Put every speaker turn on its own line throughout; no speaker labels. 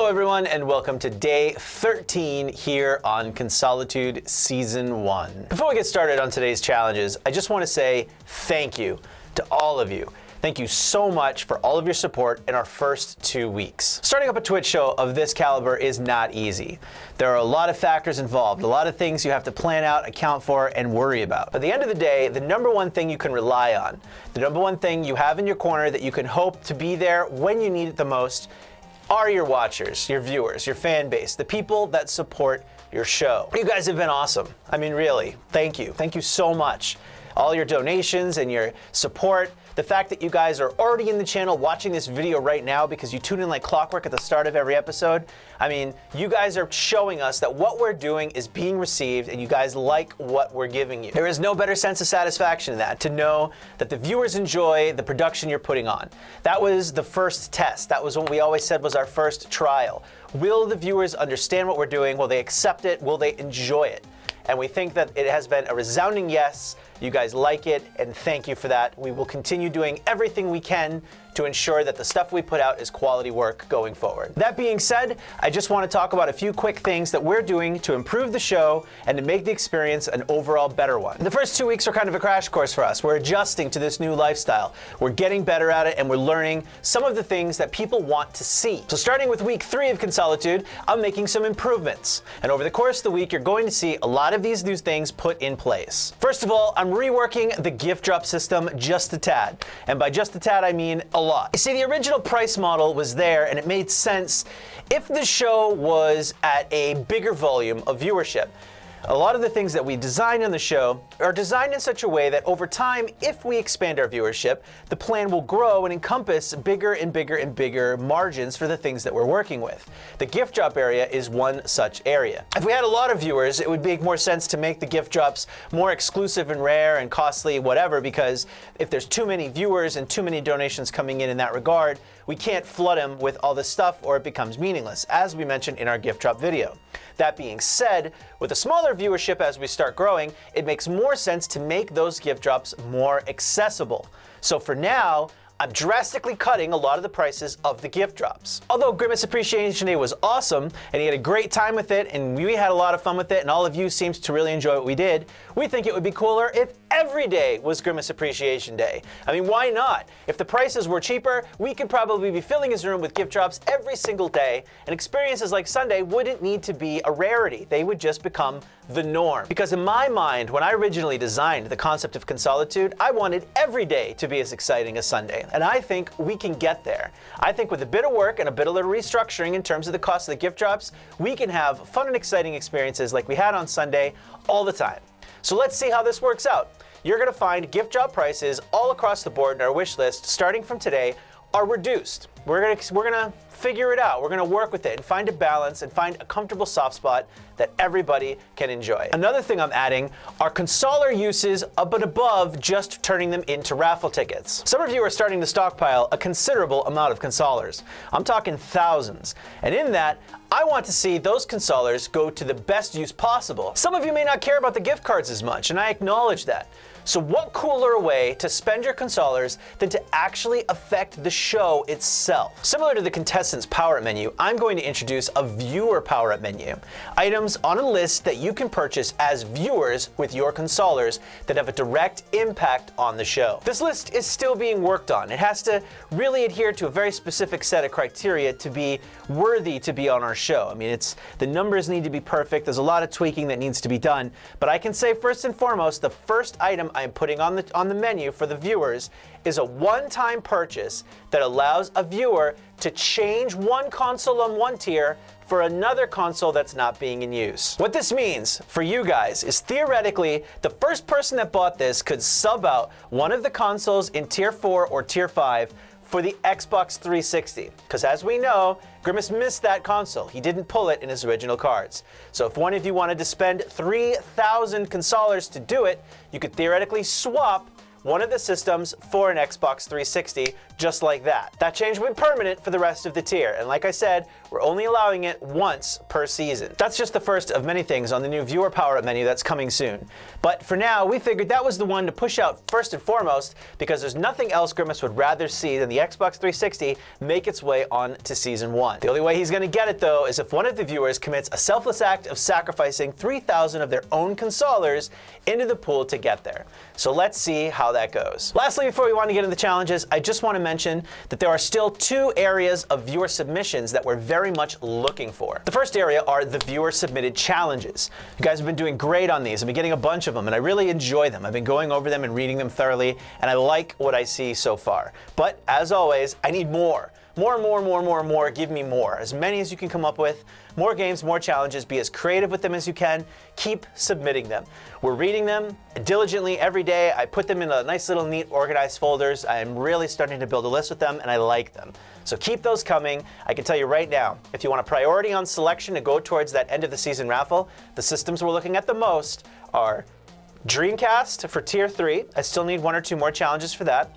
Hello everyone and welcome to day 13 here on Consolitude Season 1. Before we get started on today's challenges, I just want to say thank you to all of you. Thank you so much for all of your support in our first 2 weeks. Starting up a Twitch show of this caliber is not easy. There are a lot of factors involved, a lot of things you have to plan out, account for, and worry about. But at the end of the day, the number one thing you can rely on, the number one thing you have in your corner that you can hope to be there when you need it the most, are your watchers, your viewers, your fan base, the people that support your show. You guys have been awesome. I mean, really, thank you. Thank you so much. All your donations and your support, the fact that you guys are already in the channel watching this video right now because you tune in like clockwork at the start of every episode. I mean, you guys are showing us that what we're doing is being received and you guys like what we're giving you. There is no better sense of satisfaction in that, to know that the viewers enjoy the production you're putting on. That was the first test. That was what we always said was our first trial. Will the viewers understand what we're doing? Will they accept it? Will they enjoy it? And we think that it has been a resounding yes. You guys like it, and thank you for that. We will continue doing everything we can to ensure that the stuff we put out is quality work going forward. That being said, I just want to talk about a few quick things that we're doing to improve the show and to make the experience an overall better one. The first 2 weeks are kind of a crash course for us. We're adjusting to this new lifestyle. We're getting better at it, and we're learning some of the things that people want to see. So starting with week 3 of Consolitude, I'm making some improvements. And over the course of the week, you're going to see a lot of these new things put in place. First of all, I'm reworking the gift drop system just a tad. And by just a tad, I mean a lot. You see, the original price model was there and it made sense if the show was at a bigger volume of viewership. A lot of the things that we design in the show are designed in such a way that over time, if we expand our viewership, the plan will grow and encompass bigger and bigger and bigger margins for the things that we're working with. The gift drop area is one such area. If we had a lot of viewers, it would make more sense to make the gift drops more exclusive and rare and costly, whatever, because if there's too many viewers and too many donations coming in that regard, we can't flood them with all this stuff or it becomes meaningless, as we mentioned in our gift drop video. That being said, with a smaller viewership as we start growing, it makes more sense to make those gift drops more accessible. So for now, I'm drastically cutting a lot of the prices of the gift drops. Although Grimace Appreciation Day was awesome, and he had a great time with it, and we had a lot of fun with it, and all of you seemed to really enjoy what we did, we think it would be cooler if every day was Grimace Appreciation Day. I mean, why not? If the prices were cheaper, we could probably be filling his room with gift drops every single day, and experiences like Sunday wouldn't need to be a rarity. They would just become the norm. Because in my mind, when I originally designed the concept of Consolitude, I wanted every day to be as exciting as Sunday. And I think we can get there. I think with a bit of work and a bit of little restructuring in terms of the cost of the gift drops, we can have fun and exciting experiences like we had on Sunday all the time. So let's see how this works out. You're gonna find gift drop prices all across the board in our wish list starting from today are reduced. We're gonna figure it out. We're gonna work with it and find a balance and find a comfortable soft spot that everybody can enjoy. Another thing I'm adding are consoler uses up and above just turning them into raffle tickets. Some of you are starting to stockpile a considerable amount of consolers. I'm talking thousands. And in that, I want to see those consolers go to the best use possible. Some of you may not care about the gift cards as much, and I acknowledge that. So what cooler way to spend your consolers than to actually affect the show itself? Similar to the contestants power-up menu, I'm going to introduce a viewer power-up menu. Items on a list that you can purchase as viewers with your consolers that have a direct impact on the show. This list is still being worked on. It has to really adhere to a very specific set of criteria to be worthy to be on our show. I mean, the numbers need to be perfect. There's a lot of tweaking that needs to be done. But I can say first and foremost, the first item I'm putting on the menu for the viewers is a one-time purchase that allows a viewer to change one console on one tier for another console that's not being in use. What this means for you guys is theoretically, the first person that bought this could sub out one of the consoles in tier 4 or tier 5 for the Xbox 360. Because as we know, Grimace missed that console. He didn't pull it in his original cards. So if one of you wanted to spend 3,000 consolers to do it, you could theoretically swap one of the systems for an Xbox 360, just like that. That change will be permanent for the rest of the tier, and like I said, we're only allowing it once per season. That's just the first of many things on the new Viewer Power-Up menu that's coming soon. But for now, we figured that was the one to push out first and foremost, because there's nothing else Grimace would rather see than the Xbox 360 make its way on to Season 1. The only way he's going to get it, though, is if one of the viewers commits a selfless act of sacrificing 3,000 of their own consolers into the pool to get there. So let's see how that goes. Lastly, before we want to get into the challenges, I just want to mention that there are still 2 areas of viewer submissions that we're very much looking for. The first area are the viewer submitted challenges. You guys have been doing great on these. I've been getting a bunch of them, and I really enjoy them. I've been going over them and reading them thoroughly, and I like what I see so far. But as always, I need more. More. Give me more. As many as you can come up with. More games, more challenges. Be as creative with them as you can. Keep submitting them. We're reading them diligently every day. I put them in a nice little neat organized folders. I am really starting to build a list with them, and I like them. So keep those coming. I can tell you right now, if you want a priority on selection to go towards that end of the season raffle, the systems we're looking at the most are Dreamcast for Tier 3. I still need 1 or 2 more challenges for that.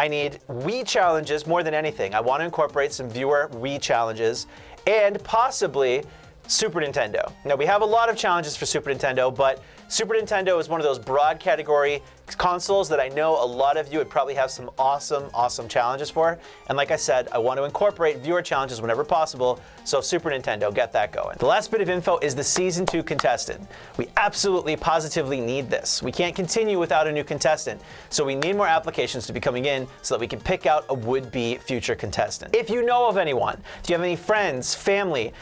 I need Wii challenges more than anything. I want to incorporate some viewer Wii challenges and possibly Super Nintendo. Now, we have a lot of challenges for Super Nintendo, but Super Nintendo is one of those broad category consoles that I know a lot of you would probably have some awesome challenges for. And like I said, I want to incorporate viewer challenges whenever possible, so Super Nintendo, get that going. The last bit of info is the Season 2 contestant. We absolutely, positively need this. We can't continue without a new contestant, so we need more applications to be coming in so that we can pick out a would-be future contestant. If you know of anyone, do you have any friends, family,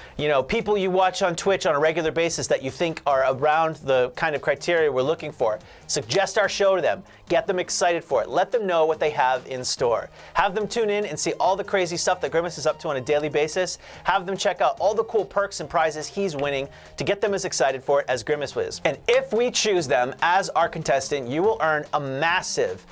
people you watch on Twitch on a regular basis that you think are around the kind of criteria we're looking for, suggest our show to them. Get them excited for it. Let them know what they have in store. Have them tune in and see all the crazy stuff that Grimace is up to on a daily basis. Have them check out all the cool perks and prizes he's winning to get them as excited for it as Grimace was. And if we choose them as our contestant, you will earn a massive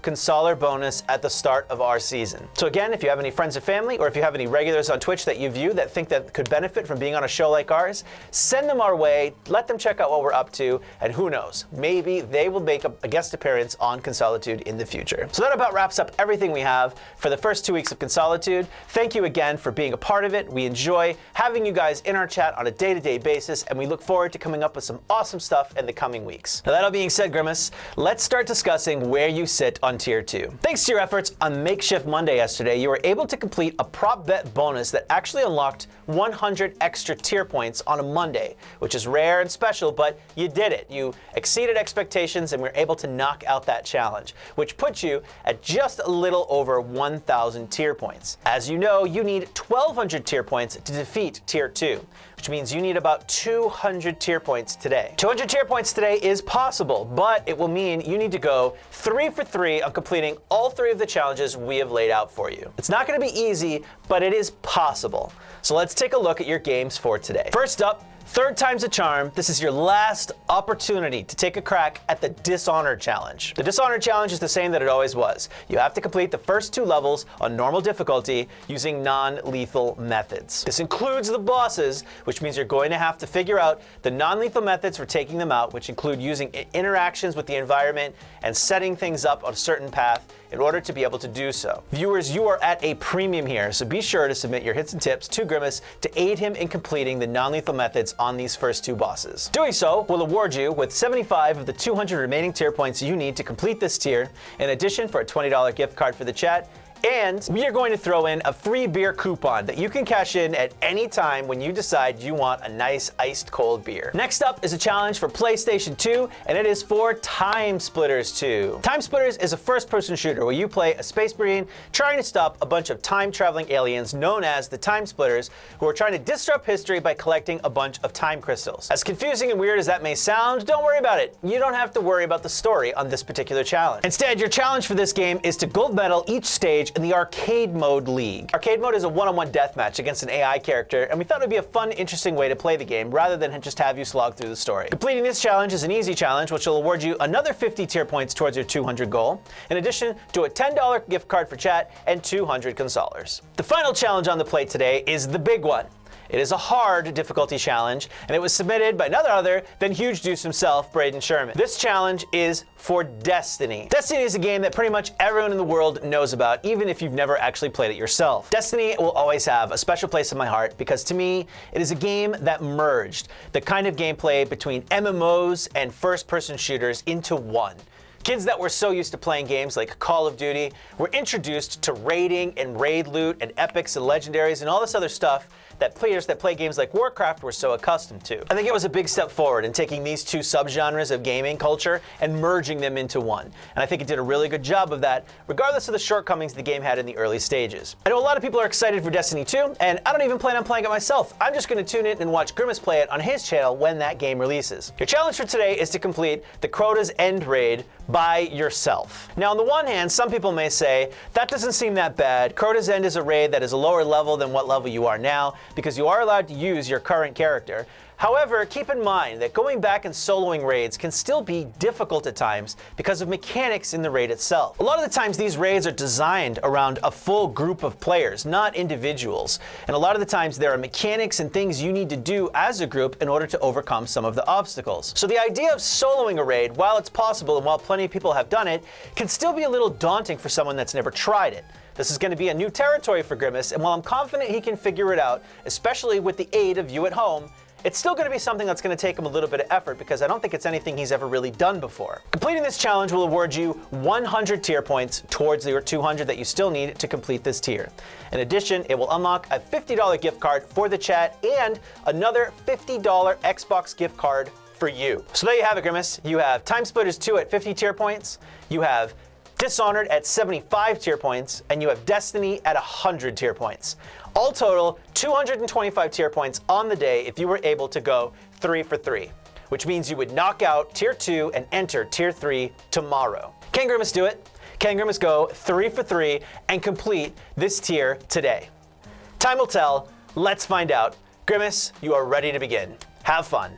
consoler bonus at the start of our season. So again, if you have any friends or family, or if you have any regulars on Twitch that you view that think that could benefit from being on a show like ours, send them our way, let them check out what we're up to, and who knows, maybe they will make a guest appearance on Consolitude in the future. So that about wraps up everything we have for the first 2 weeks of Consolitude. Thank you again for being a part of it. We enjoy having you guys in our chat on a day-to-day basis, and we look forward to coming up with some awesome stuff in the coming weeks. Now, that all being said, Grimace, let's start discussing where you sit on Tier 2. Thanks to your efforts on Makeshift Monday yesterday, you were able to complete a prop bet bonus that actually unlocked 100 extra tier points on a Monday, which is rare and special, but you did it. You exceeded expectations and were able to knock out that challenge, which puts you at just a little over 1,000 tier points. As you know, you need 1,200 tier points to defeat Tier 2, which means you need about 200 tier points today. 200 tier points today is possible, but it will mean you need to go 3 for 3 on completing all 3 of the challenges we have laid out for you. It's not going to be easy, but it is possible. So let's take a look at your games for today. First up, third time's a charm. This is your last opportunity to take a crack at the Dishonored challenge. The Dishonored challenge is the same that it always was. You have to complete the first 2 levels on normal difficulty using non-lethal methods. This includes the bosses, which means you're going to have to figure out the non-lethal methods for taking them out, which include using interactions with the environment and setting things up on a certain path in order to be able to do so. Viewers, you are at a premium here, so be sure to submit your hits and tips to Grimace to aid him in completing the non-lethal methods on these first 2 bosses. Doing so will award you with 75 of the 200 remaining tier points you need to complete this tier, in addition for a $20 gift card for the chat, and we are going to throw in a free beer coupon that you can cash in at any time when you decide you want a nice iced cold beer. Next up is a challenge for PlayStation 2, and it is for Timesplitters 2. Timesplitters is a first-person shooter where you play a space marine trying to stop a bunch of time-traveling aliens known as the Timesplitters, who are trying to disrupt history by collecting a bunch of time crystals. As confusing and weird as that may sound, don't worry about it. You don't have to worry about the story on this particular challenge. Instead, your challenge for this game is to gold medal each stage in the Arcade Mode League. Arcade Mode is a one-on-one deathmatch against an AI character, and we thought it would be a fun, interesting way to play the game rather than just have you slog through the story. Completing this challenge is an easy challenge, which will award you another 50 tier points towards your 200 goal, in addition to a $10 gift card for chat and 200 consolers. The final challenge on the plate today is the big one. It is a hard difficulty challenge, and it was submitted by none other than Huge Deuce himself, Braden Sherman. This challenge is for Destiny. Destiny is a game that pretty much everyone in the world knows about, even if you've never actually played it yourself. Destiny will always have a special place in my heart because to me, it is a game that merged the kind of gameplay between MMOs and first-person shooters into one. Kids that were so used to playing games like Call of Duty were introduced to raiding and raid loot and epics and legendaries and all this other stuff that players that play games like Warcraft were so accustomed to. I think it was a big step forward in taking these two subgenres of gaming culture and merging them into one. And I think it did a really good job of that, regardless of the shortcomings the game had in the early stages. I know a lot of people are excited for Destiny 2, and I don't even plan on playing it myself. I'm just going to tune in and watch Grimace play it on his channel when that game releases. Your challenge for today is to complete the Crota's End raid by yourself. Now, on the one hand, some people may say, that doesn't seem that bad. Crota's End is a raid that is a lower level than what level you are now, because you are allowed to use your current character. However, keep in mind that going back and soloing raids can still be difficult at times because of mechanics in the raid itself. A lot of the times these raids are designed around a full group of players, not individuals. And a lot of the times there are mechanics and things you need to do as a group in order to overcome some of the obstacles. So the idea of soloing a raid, while it's possible and while plenty of people have done it, can still be a little daunting for someone that's never tried it. This is going to be a new territory for Grimace, and while I'm confident he can figure it out, especially with the aid of you at home, it's still going to be something that's going to take him a little bit of effort because I don't think it's anything he's ever really done before. Completing this challenge will award you 100 tier points towards your 200 that you still need to complete this tier. In addition, it will unlock a $50 gift card for the chat and another $50 Xbox gift card for you. So there you have it, Grimace. You have Timesplitters 2 at 50 tier points, you have Dishonored at 75 tier points, and you have Destiny at 100 tier points. All total, 225 tier points on the day if you were able to go 3 for 3, which means you would knock out tier 2 and enter tier 3 tomorrow. Can Grimace do it? Can Grimace go 3 for 3 and complete this tier today? Time will tell. Let's find out. Grimace, you are ready to begin. Have fun.